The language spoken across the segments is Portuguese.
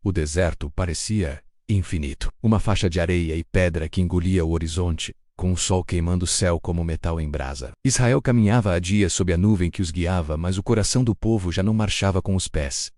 O deserto parecia infinito. Uma faixa de areia e pedra que engolia o horizonte, com o sol queimando o céu como metal em brasa. Israel caminhava há dias sob a nuvem que os guiava, mas o coração do povo já não marchava com os pés.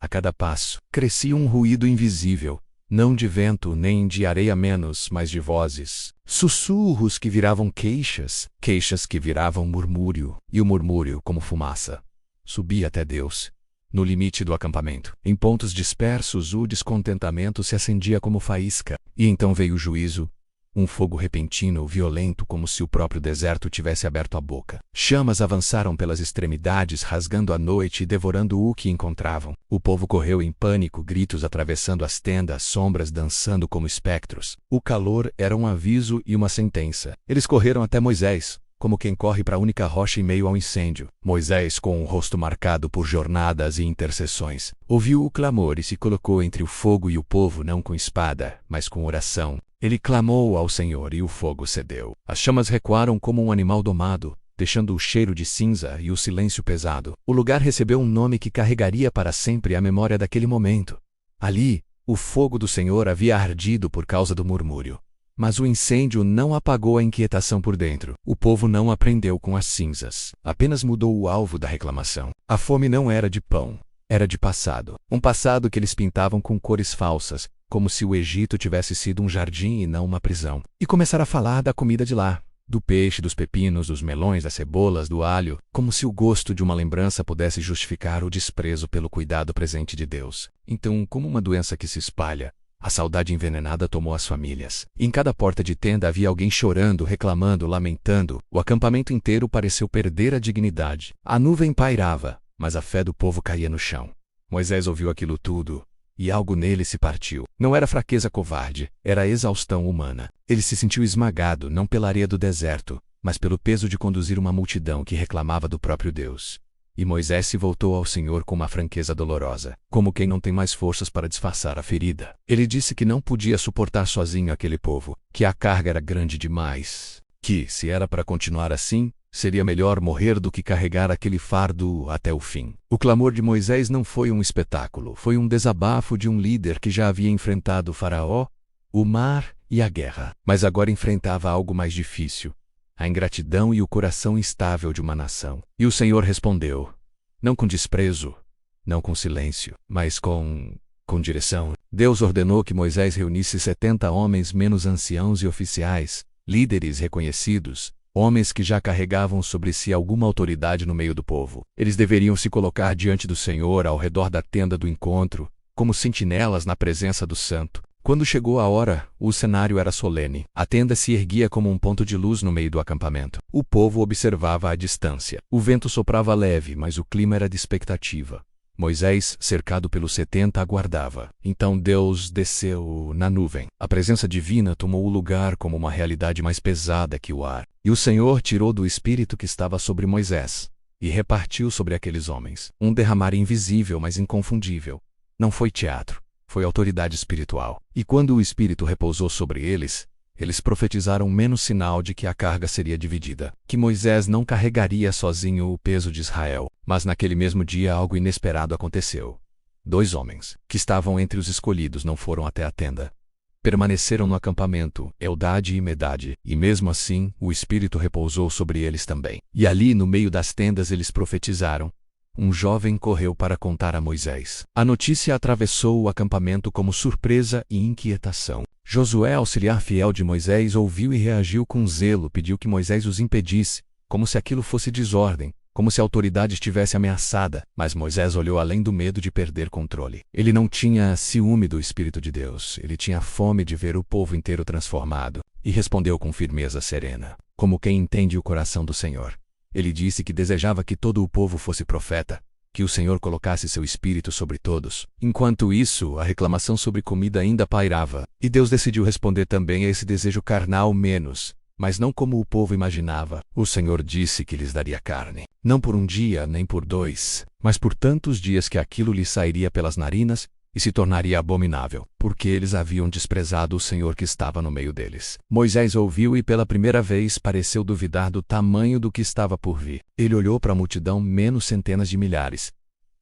A cada passo, crescia um ruído invisível, não de vento nem de areia menos, mas de vozes. Sussurros que viravam queixas, queixas que viravam murmúrio, e o murmúrio, como fumaça, subia até Deus. No limite do acampamento, em pontos dispersos, o descontentamento se acendia como faísca, e então veio o juízo, um fogo repentino, violento, como se o próprio deserto tivesse aberto a boca. Chamas avançaram pelas extremidades, rasgando a noite e devorando o que encontravam. O povo correu em pânico, gritos atravessando as tendas, sombras dançando como espectros. O calor era um aviso e uma sentença. Eles correram até Moisés, como quem corre para a única rocha em meio ao incêndio. Moisés, com o rosto marcado por jornadas e intercessões, ouviu o clamor e se colocou entre o fogo e o povo, não com espada, mas com oração. Ele clamou ao Senhor e o fogo cedeu. As chamas recuaram como um animal domado, deixando o cheiro de cinza e o silêncio pesado. O lugar recebeu um nome que carregaria para sempre a memória daquele momento. Ali, o fogo do Senhor havia ardido por causa do murmúrio. Mas o incêndio não apagou a inquietação por dentro. O povo não aprendeu com as cinzas. Apenas mudou o alvo da reclamação. A fome não era de pão, era de passado. Um passado que eles pintavam com cores falsas, como se o Egito tivesse sido um jardim e não uma prisão. E começaram a falar da comida de lá, do peixe, dos pepinos, dos melões, das cebolas, do alho, como se o gosto de uma lembrança pudesse justificar o desprezo pelo cuidado presente de Deus. Então, como uma doença que se espalha, a saudade envenenada tomou as famílias. Em cada porta de tenda havia alguém chorando, reclamando, lamentando. O acampamento inteiro pareceu perder a dignidade. A nuvem pairava, mas a fé do povo caía no chão. Moisés ouviu aquilo tudo, e algo nele se partiu. Não era fraqueza covarde, era exaustão humana. Ele se sentiu esmagado, não pela areia do deserto, mas pelo peso de conduzir uma multidão que reclamava do próprio Deus. E Moisés se voltou ao Senhor com uma franqueza dolorosa, como quem não tem mais forças para disfarçar a ferida. Ele disse que não podia suportar sozinho aquele povo, que a carga era grande demais, que, se era para continuar assim, seria melhor morrer do que carregar aquele fardo até o fim. O clamor de Moisés não foi um espetáculo, foi um desabafo de um líder que já havia enfrentado o Faraó, o mar e a guerra, mas agora enfrentava algo mais difícil: a ingratidão e o coração instável de uma nação. E o Senhor respondeu, não com desprezo, não com silêncio, mas com direção. Deus ordenou que Moisés reunisse 70 homens menos anciãos e oficiais, líderes reconhecidos, homens que já carregavam sobre si alguma autoridade no meio do povo. Eles deveriam se colocar diante do Senhor ao redor da tenda do encontro, como sentinelas na presença do Santo. Quando chegou a hora, o cenário era solene. A tenda se erguia como um ponto de luz no meio do acampamento. O povo observava à distância. O vento soprava leve, mas o clima era de expectativa. Moisés, cercado pelos 70, aguardava. Então Deus desceu na nuvem. A presença divina tomou o lugar como uma realidade mais pesada que o ar. E o Senhor tirou do Espírito que estava sobre Moisés e repartiu sobre aqueles homens. Um derramar invisível, mas inconfundível. Não foi teatro, foi autoridade espiritual. E quando o Espírito repousou sobre eles, eles profetizaram menos sinal de que a carga seria dividida, que Moisés não carregaria sozinho o peso de Israel. Mas naquele mesmo dia algo inesperado aconteceu. 2 homens, que estavam entre os escolhidos, não foram até a tenda. Permaneceram no acampamento, Eldade e Medade, e mesmo assim o Espírito repousou sobre eles também. E ali no meio das tendas eles profetizaram. Um jovem correu para contar a Moisés. A notícia atravessou o acampamento como surpresa e inquietação. Josué, auxiliar fiel de Moisés, ouviu e reagiu com zelo, pediu que Moisés os impedisse, como se aquilo fosse desordem, como se a autoridade estivesse ameaçada. Mas Moisés olhou além do medo de perder controle. Ele não tinha ciúme do Espírito de Deus, ele tinha fome de ver o povo inteiro transformado, e respondeu com firmeza serena, como quem entende o coração do Senhor. Ele disse que desejava que todo o povo fosse profeta, que o Senhor colocasse seu espírito sobre todos. Enquanto isso, a reclamação sobre comida ainda pairava, e Deus decidiu responder também a esse desejo carnal menos, mas não como o povo imaginava. O Senhor disse que lhes daria carne, não por um dia nem por 2, mas por tantos dias que aquilo lhes sairia pelas narinas e se tornaria abominável, porque eles haviam desprezado o Senhor que estava no meio deles. Moisés ouviu e pela primeira vez pareceu duvidar do tamanho do que estava por vir. Ele olhou para a multidão menos centenas de milhares.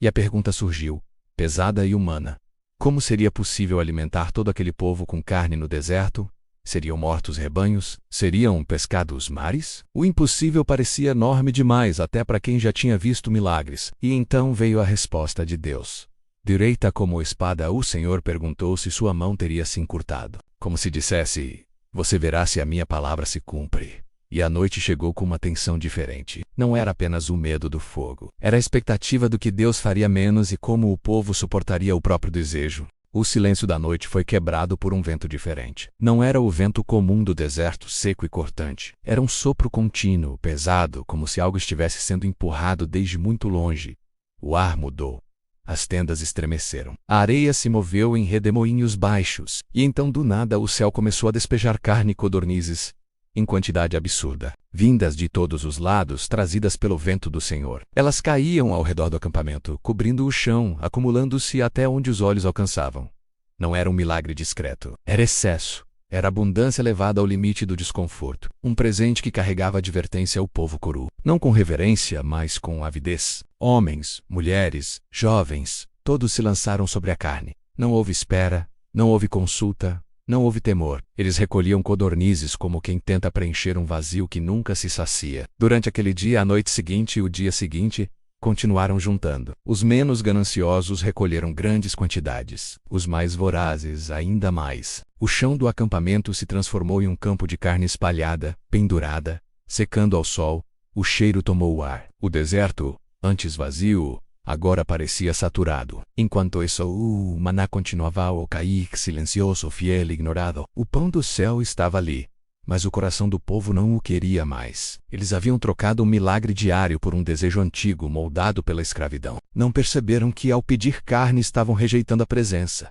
E a pergunta surgiu, pesada e humana. Como seria possível alimentar todo aquele povo com carne no deserto? Seriam mortos rebanhos? Seriam pescados mares? O impossível parecia enorme demais até para quem já tinha visto milagres. E então veio a resposta de Deus. Direita como espada, o Senhor perguntou se sua mão teria se encurtado. Como se dissesse, você verá se a minha palavra se cumpre. E a noite chegou com uma tensão diferente. Não era apenas o medo do fogo. Era a expectativa do que Deus faria menos e como o povo suportaria o próprio desejo. O silêncio da noite foi quebrado por um vento diferente. Não era o vento comum do deserto, seco e cortante. Era um sopro contínuo, pesado, como se algo estivesse sendo empurrado desde muito longe. O ar mudou. As tendas estremeceram. A areia se moveu em redemoinhos baixos. E então, do nada, o céu começou a despejar carne e codornizes, em quantidade absurda, vindas de todos os lados, trazidas pelo vento do Senhor. Elas caíam ao redor do acampamento, cobrindo o chão, acumulando-se até onde os olhos alcançavam. Não era um milagre discreto. Era excesso. Era abundância levada ao limite do desconforto. Um presente que carregava advertência ao povo coru. Não com reverência, mas com avidez. Homens, mulheres, jovens, todos se lançaram sobre a carne. Não houve espera, não houve consulta, não houve temor. Eles recolhiam codornizes como quem tenta preencher um vazio que nunca se sacia. Durante aquele dia, a noite seguinte e o dia seguinte, continuaram juntando. Os menos gananciosos recolheram grandes quantidades. Os mais vorazes, ainda mais. O chão do acampamento se transformou em um campo de carne espalhada, pendurada, secando ao sol. O cheiro tomou o ar. O deserto, antes vazio, agora parecia saturado. Enquanto isso, o maná continuava a cair, silencioso, fiel e ignorado. O pão do céu estava ali, mas o coração do povo não o queria mais. Eles haviam trocado um milagre diário por um desejo antigo, moldado pela escravidão. Não perceberam que, ao pedir carne, estavam rejeitando a presença.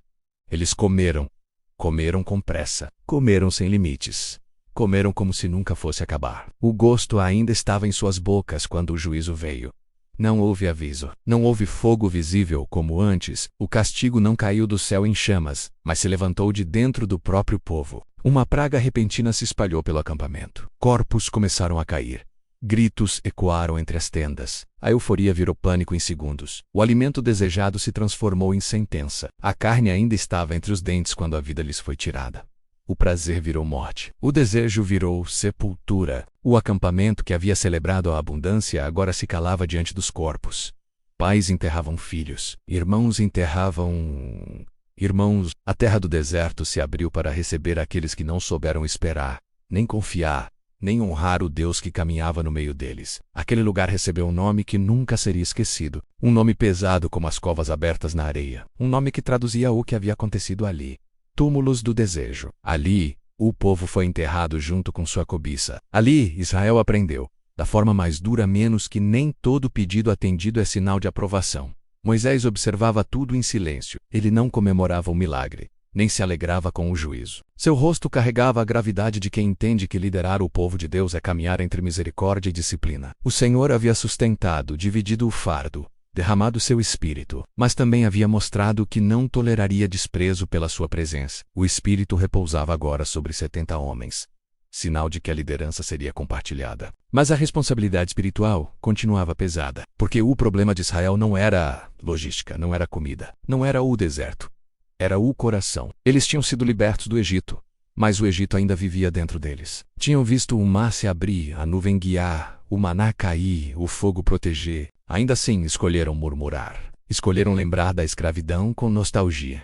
Eles comeram. Comeram com pressa. Comeram sem limites. Comeram como se nunca fosse acabar. O gosto ainda estava em suas bocas quando o juízo veio. Não houve aviso. Não houve fogo visível como antes. O castigo não caiu do céu em chamas, mas se levantou de dentro do próprio povo. Uma praga repentina se espalhou pelo acampamento. Corpos começaram a cair. Gritos ecoaram entre as tendas. A euforia virou pânico em segundos. O alimento desejado se transformou em sentença. A carne ainda estava entre os dentes quando a vida lhes foi tirada. O prazer virou morte. O desejo virou sepultura. O acampamento que havia celebrado a abundância agora se calava diante dos corpos. Pais enterravam filhos. Irmãos enterravam irmãos. A terra do deserto se abriu para receber aqueles que não souberam esperar, nem confiar, nem honrar o Deus que caminhava no meio deles. Aquele lugar recebeu um nome que nunca seria esquecido. Um nome pesado como as covas abertas na areia. Um nome que traduzia o que havia acontecido ali. Túmulos do desejo. Ali, o povo foi enterrado junto com sua cobiça. Ali, Israel aprendeu, da forma mais dura menos que nem todo pedido atendido é sinal de aprovação. Moisés observava tudo em silêncio. Ele não comemorava o milagre, nem se alegrava com o juízo. Seu rosto carregava a gravidade de quem entende que liderar o povo de Deus é caminhar entre misericórdia e disciplina. O Senhor havia sustentado, dividido o fardo, derramado seu espírito, mas também havia mostrado que não toleraria desprezo pela sua presença. O espírito repousava agora sobre 70 homens, sinal de que a liderança seria compartilhada. Mas a responsabilidade espiritual continuava pesada, porque o problema de Israel não era logística, não era comida, não era o deserto, era o coração. Eles tinham sido libertos do Egito, mas o Egito ainda vivia dentro deles. Tinham visto o mar se abrir, a nuvem guiar, o maná cair, o fogo proteger. Ainda assim, escolheram murmurar. Escolheram lembrar da escravidão com nostalgia.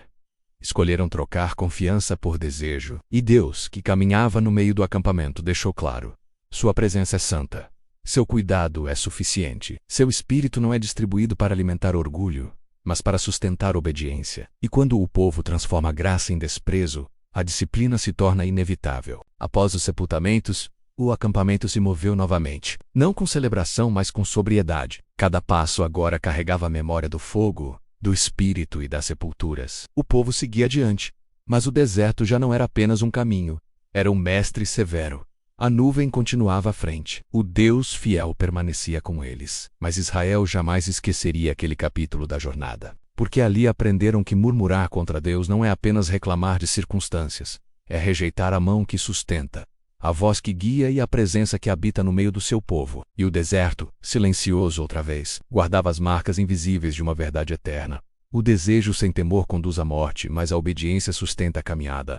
Escolheram trocar confiança por desejo. E Deus, que caminhava no meio do acampamento, deixou claro: sua presença é santa. Seu cuidado é suficiente. Seu espírito não é distribuído para alimentar orgulho, mas para sustentar obediência. E quando o povo transforma a graça em desprezo, a disciplina se torna inevitável. Após os sepultamentos, o acampamento se moveu novamente. Não com celebração, mas com sobriedade. Cada passo agora carregava a memória do fogo, do espírito e das sepulturas. O povo seguia adiante, mas o deserto já não era apenas um caminho. Era um mestre severo. A nuvem continuava à frente. O Deus fiel permanecia com eles. Mas Israel jamais esqueceria aquele capítulo da jornada. Porque ali aprenderam que murmurar contra Deus não é apenas reclamar de circunstâncias. É rejeitar a mão que sustenta, a voz que guia e a presença que habita no meio do seu povo. E o deserto, silencioso outra vez, guardava as marcas invisíveis de uma verdade eterna. O desejo sem temor conduz à morte, mas a obediência sustenta a caminhada.